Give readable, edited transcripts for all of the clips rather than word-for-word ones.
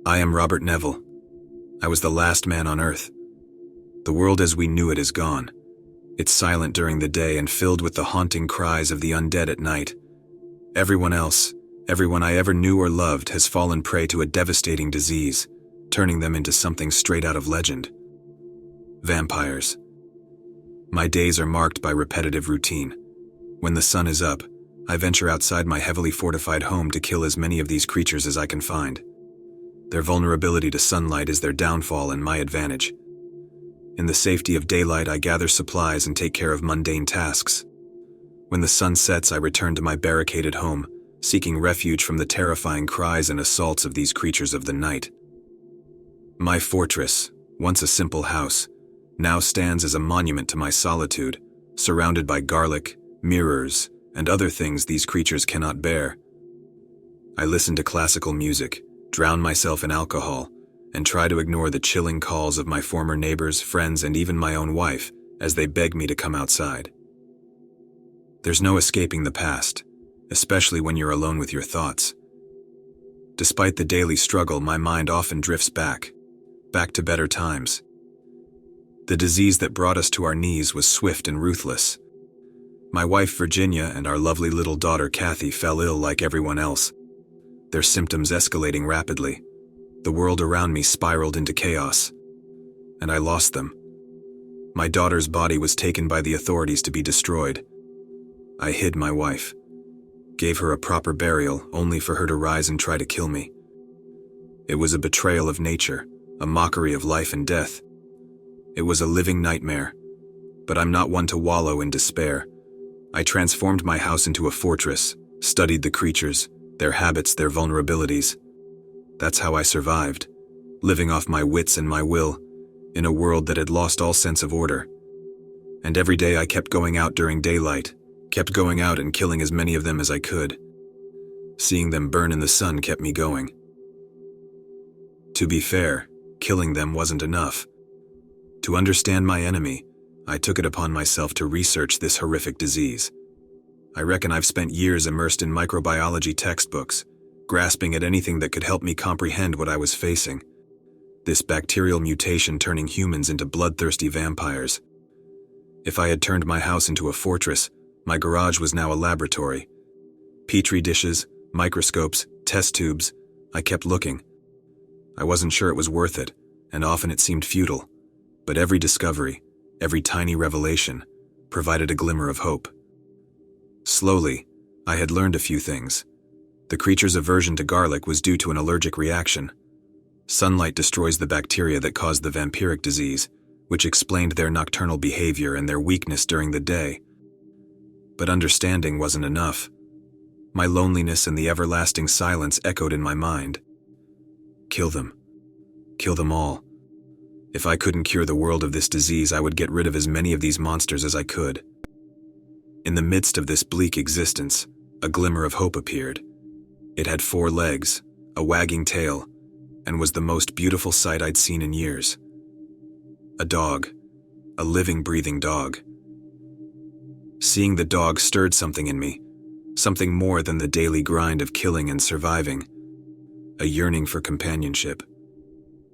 I am Robert Neville. I was the last man on Earth. The world as we knew it is gone. It's silent during the day and filled with the haunting cries of the undead at night. Everyone else, everyone I ever knew or loved, has fallen prey to a devastating disease, turning them into something straight out of legend. Vampires. My days are marked by repetitive routine. When the sun is up, I venture outside my heavily fortified home to kill as many of these creatures as I can find. Their vulnerability to sunlight is their downfall and my advantage. In the safety of daylight, I gather supplies and take care of mundane tasks. When the sun sets, I return to my barricaded home, seeking refuge from the terrifying cries and assaults of these creatures of the night. My fortress, once a simple house, now stands as a monument to my solitude, surrounded by garlic, mirrors, and other things these creatures cannot bear. I listen to classical music, drown myself in alcohol, and try to ignore the chilling calls of my former neighbors, friends, and even my own wife as they beg me to come outside. There's no escaping the past, especially when you're alone with your thoughts. Despite the daily struggle, my mind often drifts back to better times. The disease that brought us to our knees was swift and ruthless. My wife Virginia and our lovely little daughter Kathy fell ill like everyone else, their symptoms escalating rapidly. The world around me spiraled into chaos, and I lost them. My daughter's body was taken by the authorities to be destroyed. I hid my wife, gave her a proper burial only for her to rise and try to kill me. It was a betrayal of nature, a mockery of life and death. It was a living nightmare, but I'm not one to wallow in despair. I transformed my house into a fortress, studied the creatures, their habits, their vulnerabilities. That's how I survived, living off my wits and my will, in a world that had lost all sense of order. And every day I kept going out during daylight, kept going out and killing as many of them as I could. Seeing them burn in the sun kept me going. To be fair, killing them wasn't enough. To understand my enemy, I took it upon myself to research this horrific disease. I reckon I've spent years immersed in microbiology textbooks, grasping at anything that could help me comprehend what I was facing. This bacterial mutation turning humans into bloodthirsty vampires. If I had turned my house into a fortress, my garage was now a laboratory. Petri dishes, microscopes, test tubes, I kept looking. I wasn't sure it was worth it, and often it seemed futile. But every discovery, every tiny revelation, provided a glimmer of hope. Slowly, I had learned a few things. The creature's aversion to garlic was due to an allergic reaction. Sunlight destroys the bacteria that caused the vampiric disease, which explained their nocturnal behavior and their weakness during the day. But understanding wasn't enough. My loneliness and the everlasting silence echoed in my mind. Kill them. Kill them all. If I couldn't cure the world of this disease, I would get rid of as many of these monsters as I could. In the midst of this bleak existence, a glimmer of hope appeared. It had 4 legs, a wagging tail, and was the most beautiful sight I'd seen in years. A dog, a living, breathing dog. Seeing the dog stirred something in me, something more than the daily grind of killing and surviving, a yearning for companionship.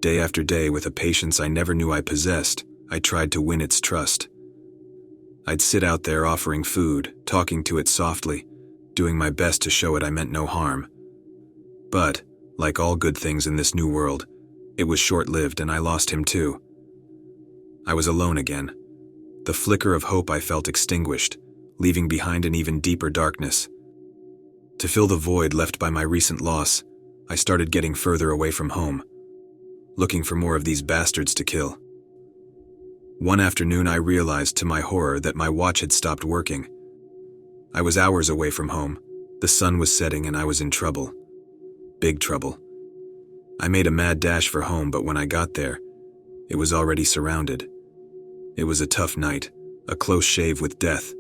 Day after day, with a patience I never knew I possessed, I tried to win its trust. I'd sit out there offering food, talking to it softly, doing my best to show it I meant no harm. But, like all good things in this new world, it was short-lived and I lost him too. I was alone again. The flicker of hope I felt extinguished, leaving behind an even deeper darkness. To fill the void left by my recent loss, I started getting further away from home, looking for more of these bastards to kill. One afternoon I realized to my horror that my watch had stopped working. I was hours away from home, the sun was setting and I was in trouble. Big trouble. I made a mad dash for home, but when I got there, it was already surrounded. It was a tough night, a close shave with death.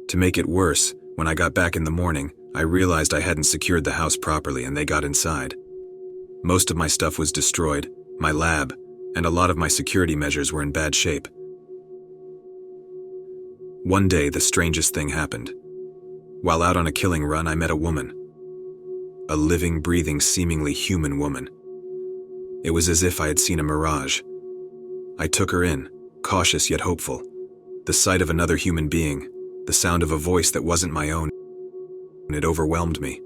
To make it worse, when I got back in the morning, I realized I hadn't secured the house properly and they got inside. Most of my stuff was destroyed, my lab, and a lot of my security measures were in bad shape. One day, the strangest thing happened. While out on a killing run, I met a woman. A living, breathing, seemingly human woman. It was as if I had seen a mirage. I took her in, cautious yet hopeful. The sight of another human being, the sound of a voice that wasn't my own, it overwhelmed me.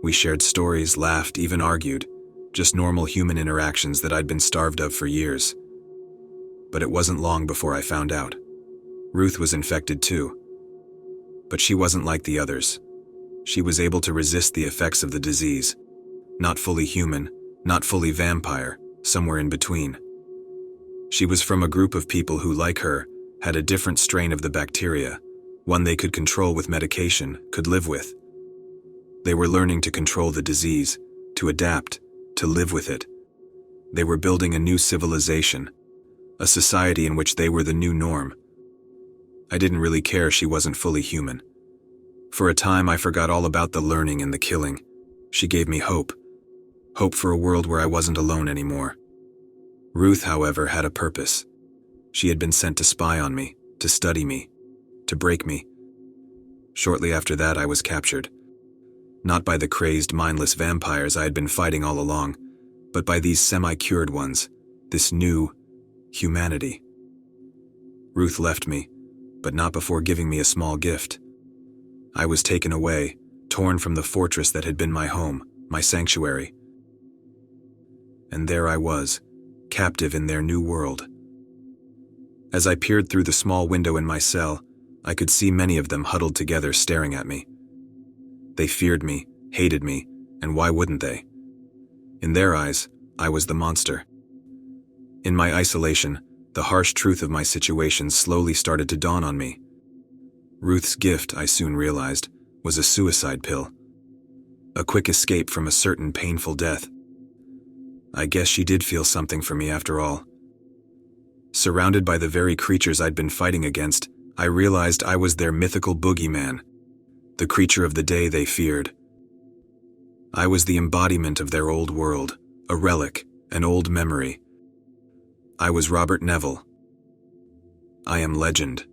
We shared stories, laughed, even argued, just normal human interactions that I'd been starved of for years. But it wasn't long before I found out. Ruth was infected too. But she wasn't like the others. She was able to resist the effects of the disease. Not fully human, not fully vampire, somewhere in between. She was from a group of people who, like her, had a different strain of the bacteria, one they could control with medication, could live with. They were learning to control the disease, to adapt, to live with it. They were building a new civilization, a society in which they were the new norm. I didn't really care she wasn't fully human. For a time, I forgot all about the learning and the killing. She gave me hope. Hope for a world where I wasn't alone anymore. Ruth, however, had a purpose. She had been sent to spy on me, to study me, to break me. Shortly after that, I was captured. Not by the crazed, mindless vampires I had been fighting all along, but by these semi-cured ones, this new humanity. Ruth left me, but not before giving me a small gift. I was taken away, torn from the fortress that had been my home, my sanctuary. And there I was, captive in their new world. As I peered through the small window in my cell, I could see many of them huddled together staring at me. They feared me, hated me, and why wouldn't they? In their eyes, I was the monster. In my isolation, the harsh truth of my situation slowly started to dawn on me. Ruth's gift, I soon realized, was a suicide pill. A quick escape from a certain painful death. I guess she did feel something for me after all. Surrounded by the very creatures I'd been fighting against, I realized I was their mythical boogeyman, the creature of the day they feared. I was the embodiment of their old world, a relic, an old memory. I was Robert Neville. I am legend.